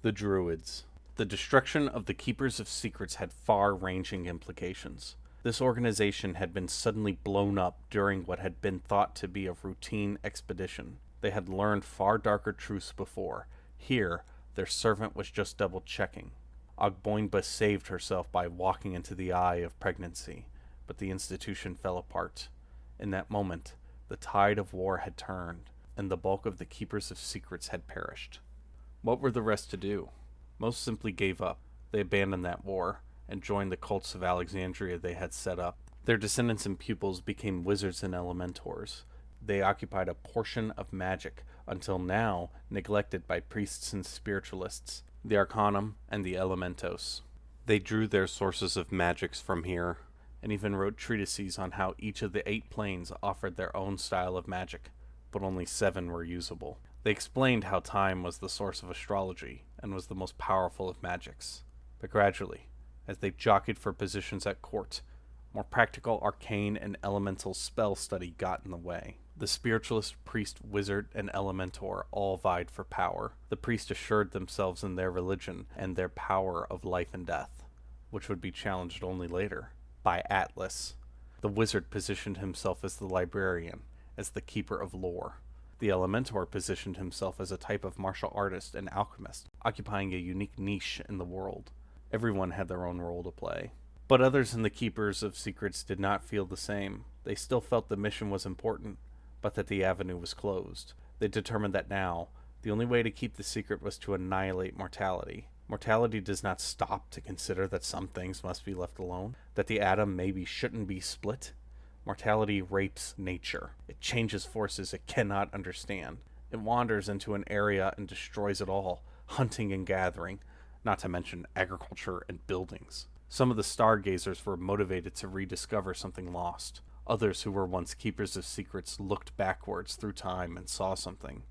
The Druids. The destruction of the Keepers of Secrets had far-ranging implications. This organization had been suddenly blown up during what had been thought to be a routine expedition. They had learned far darker truths before. Here, their servant was just double-checking. Ogboinba saved herself by walking into the eye of pregnancy, but the institution fell apart. In that moment, the tide of war had turned, and the bulk of the Keepers of Secrets had perished. What were the rest to do? Most simply gave up. They abandoned that war and joined the cults of Alexandria they had set up. Their descendants and pupils became wizards and elementors. They occupied a portion of magic, until now neglected by priests and spiritualists, the Arcanum and the Elementos. They drew their sources of magics from here, and even wrote treatises on how each of the 8 planes offered their own style of magic, but only 7 were usable. They explained how time was the source of astrology, and was the most powerful of magics. But gradually, as they jockeyed for positions at court, more practical arcane and elemental spell study got in the way. The spiritualist, priest, wizard, and elementor all vied for power. The priest assured themselves in their religion and their power of life and death, which would be challenged only later, by Atlas. The wizard positioned himself as the librarian, as the keeper of lore. The elementor positioned himself as a type of martial artist and alchemist, occupying a unique niche in the world. Everyone had their own role to play. But others in the Keepers of Secrets did not feel the same. They still felt the mission was important, but that the avenue was closed. They determined that now, the only way to keep the secret was to annihilate mortality. Mortality does not stop to consider that some things must be left alone, that the atom maybe shouldn't be split. Mortality rapes nature. It changes forces it cannot understand. It wanders into an area and destroys it all, hunting and gathering, not to mention agriculture and buildings. Some of the stargazers were motivated to rediscover something lost. Others who were once Keepers of Secrets looked backwards through time and saw something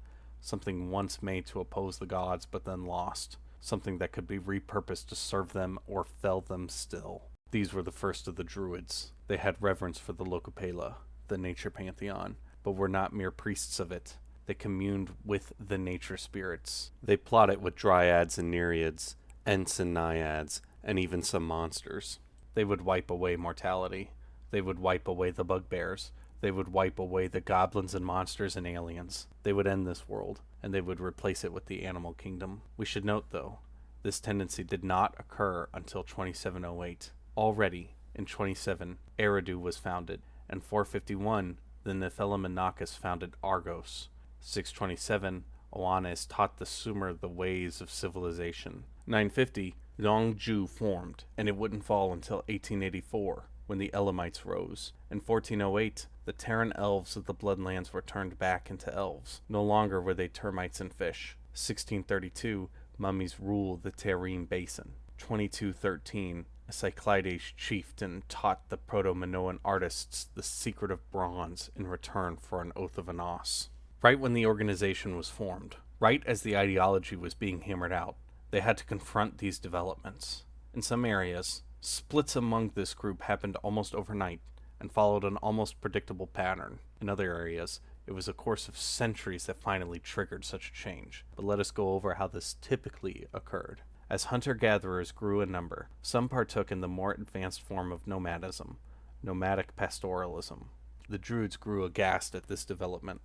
once made to oppose the gods but then lost, something that could be repurposed to serve them or fell them still. These were the first of the Druids. They had reverence for the Locupela, the nature pantheon, but were not mere priests of it. They communed with the nature spirits. They plotted with dryads and nereids, ents and naiads, and even some monsters. They would wipe away mortality. They would wipe away the bugbears. They would wipe away the goblins and monsters and aliens. They would end this world, and they would replace it with the animal kingdom. We should note, though, this tendency did not occur until 2708. Already, in 27, Eridu was founded, and 451, the Nephilim and Nakas founded Argos. 627, Oannes taught the Sumer the ways of civilization. 950, Longju formed, and it wouldn't fall until 1884, when the Elamites rose. In 1408, the Terran elves of the Bloodlands were turned back into elves. No longer were they termites and fish. 1632, mummies ruled the Terrene Basin. 2213, a Cyclades chieftain taught the Proto-Minoan artists the secret of bronze in return for an oath of Anos. Right when the organization was formed, right as the ideology was being hammered out, they had to confront these developments. In some areas, splits among this group happened almost overnight and followed an almost predictable pattern. In other areas, it was a course of centuries that finally triggered such a change. But let us go over how this typically occurred. As hunter-gatherers grew in number, some partook in the more advanced form of nomadism, nomadic pastoralism. The Druids grew aghast at this development.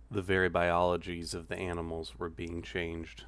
The very biologies of the animals were being changed.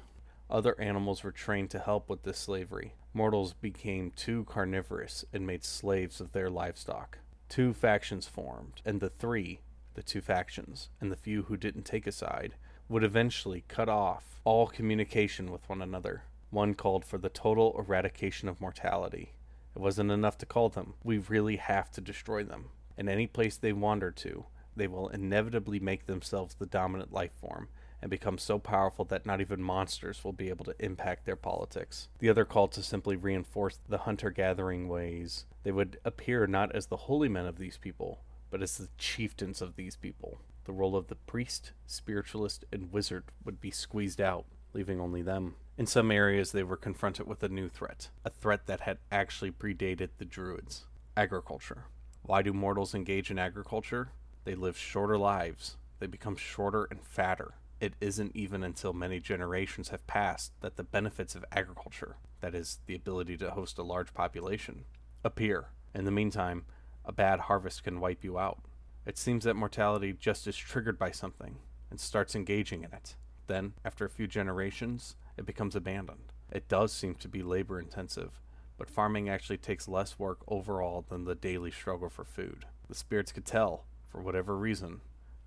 Other animals were trained to help with this slavery. Mortals became too carnivorous and made slaves of their livestock. 2 factions formed, and the 2 factions, and the few who didn't take a side, would eventually cut off all communication with one another. One called for the total eradication of mortality. It wasn't enough to call them. We really have to destroy them. In any place they wander to, they will inevitably make themselves the dominant life form, and become so powerful that not even monsters will be able to impact their politics. The other called to simply reinforce the hunter-gathering ways. They would appear not as the holy men of these people, but as the chieftains of these people. The role of the priest, spiritualist, and wizard would be squeezed out, leaving only them. In some areas, they were confronted with a new threat, a threat that had actually predated the Druids: agriculture. Why do mortals engage in agriculture? They live shorter lives. They become shorter and fatter. it isn't even until many generations have passed that the benefits of agriculture, that is, the ability to host a large population, appear. In the meantime, a bad harvest can wipe you out. It seems that mortality just is triggered by something and starts engaging in it. Then, after a few generations, it becomes abandoned. It does seem to be labor intensive, but farming actually takes less work overall than the daily struggle for food. The spirits could tell, for whatever reason,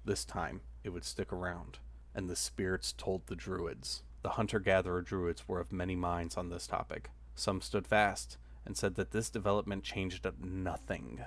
this time it would stick around. And the spirits told the Druids. The hunter-gatherer Druids were of many minds on this topic. Some stood fast and said that this development changed nothing.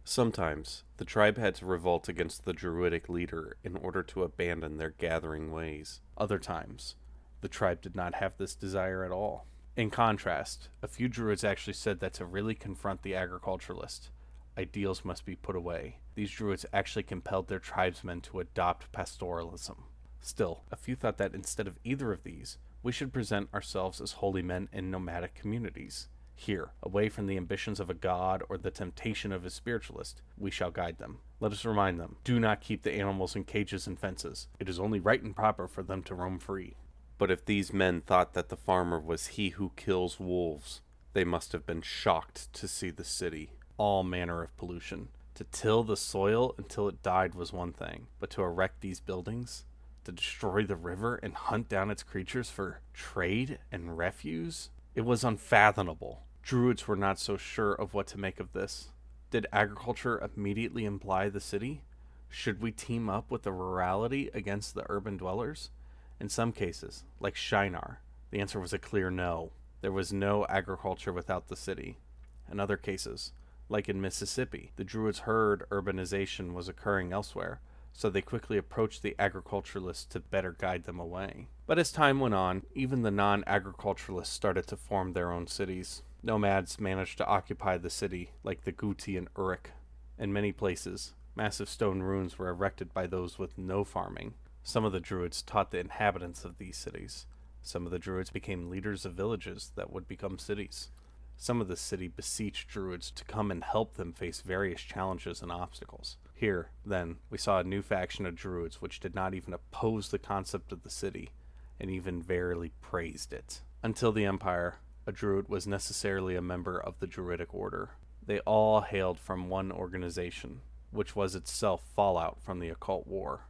Sometimes, the tribe had to revolt against the Druidic leader in order to abandon their gathering ways. Other times, the tribe did not have this desire at all. In contrast, a few Druids actually said that to really confront the agriculturalist, ideals must be put away. These Druids actually compelled their tribesmen to adopt pastoralism. Still, a few thought that instead of either of these, we should present ourselves as holy men in nomadic communities. Here, away from the ambitions of a god or the temptation of a spiritualist, we shall guide them. Let us remind them, do not keep the animals in cages and fences. It is only right and proper for them to roam free. But if these men thought that the farmer was he who kills wolves, they must have been shocked to see the city. All manner of pollution. To till the soil until it died was one thing, but to erect these buildings, to destroy the river and hunt down its creatures for trade and refuse, it was unfathomable. Druids were not so sure of what to make of this. Did agriculture immediately imply the city? Should we team up with the rurality against the urban dwellers? In some cases, like Shinar, the answer was a clear no. There was no agriculture without the city. In other cases, like in Mississippi, the Druids heard urbanization was occurring elsewhere, so they quickly approached the agriculturalists to better guide them away. But as time went on, even the non-agriculturalists started to form their own cities. Nomads managed to occupy the city, like the Guti and Uruk. In many places, massive stone ruins were erected by those with no farming. Some of the Druids taught the inhabitants of these cities. Some of the Druids became leaders of villages that would become cities. Some of the city beseeched Druids to come and help them face various challenges and obstacles. Here, then, we saw a new faction of Druids which did not even oppose the concept of the city, and even verily praised it. Until the Empire, a Druid was necessarily a member of the Druidic order. They all hailed from one organization, which was itself fallout from the occult war.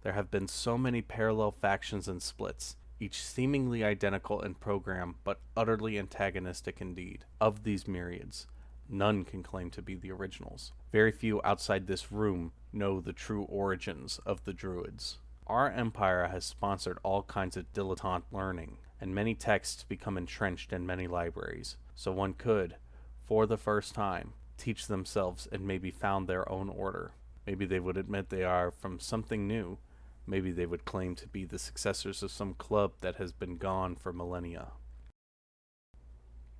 There have been so many parallel factions and splits, each seemingly identical in program, but utterly antagonistic indeed. Of these myriads, none can claim to be the originals. Very few outside this room know the true origins of the Druids. Our empire has sponsored all kinds of dilettante learning, and many texts become entrenched in many libraries, so one could, for the first time, teach themselves and maybe found their own order. Maybe they would admit they are from something new. Maybe they would claim to be the successors of some club that has been gone for millennia.